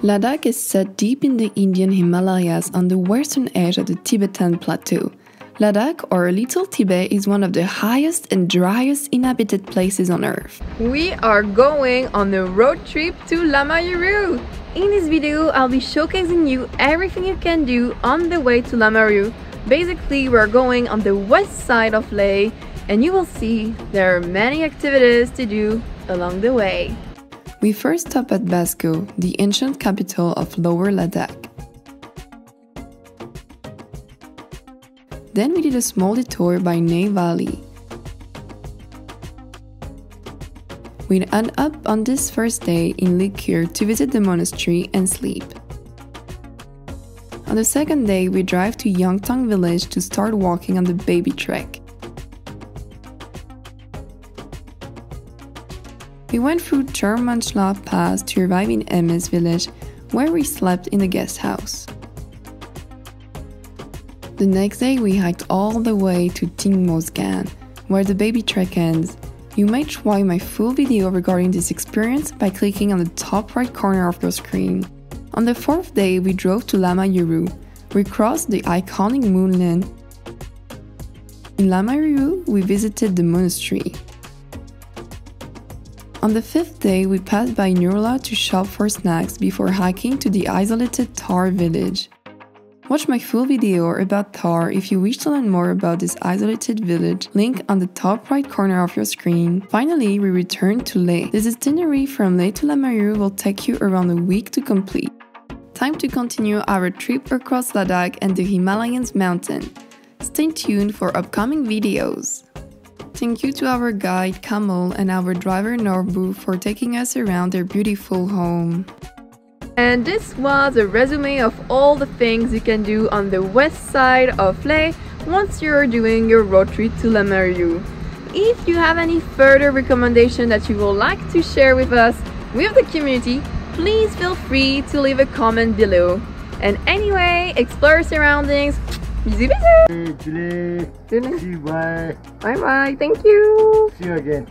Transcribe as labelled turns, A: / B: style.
A: Ladakh is set deep in the Indian Himalayas on the western edge of the Tibetan Plateau. Ladakh, or Little Tibet, is one of the highest and driest inhabited places on Earth.
B: We are going on a road trip to Lamayuru. In this video, I'll be showcasing you everything you can do on the way to Lamayuru. Basically, we're going on the west side of Leh, and you will see there are many activities to do along the way.
A: We first stop at Basko, the ancient capital of Lower Ladakh. Then we did a small detour by Ney Valley. We end up on this first day in Ladakh to visit the monastery and sleep. On the second day, we drive to Yangtang village to start walking on the baby trek. We went through Chermanchla Pass to arrive in MS village, where we slept in the guest house. The next day we hiked all the way to Tingmosgan, where the baby trek ends. You may try my full video regarding this experience by clicking on the top right corner of your screen. On the fourth day we drove to Lamayuru. We crossed the iconic moonland. In Lamayuru we visited the monastery. On the fifth day, we passed by Nurla to shop for snacks before hiking to the isolated Thar village. Watch my full video about Thar if you wish to learn more about this isolated village, link on the top right corner of your screen. Finally, we returned to Leh. This itinerary from Leh to Lamayuru will take you around a week to complete. Time to continue our trip across Ladakh and the Himalayan mountain. Stay tuned for upcoming videos. Thank you to our guide Kamal and our driver Norbu for taking us around their beautiful home.
B: And this was a resume of all the things you can do on the west side of Leh once you're doing your road trip to Lamayuru. If you have any further recommendation that you would like to share with us, with the community, please feel free to leave a comment below. And anyway, explore your surroundings. Bisous bisous!
C: Bye.
B: Bye bye, thank you!
C: See you again.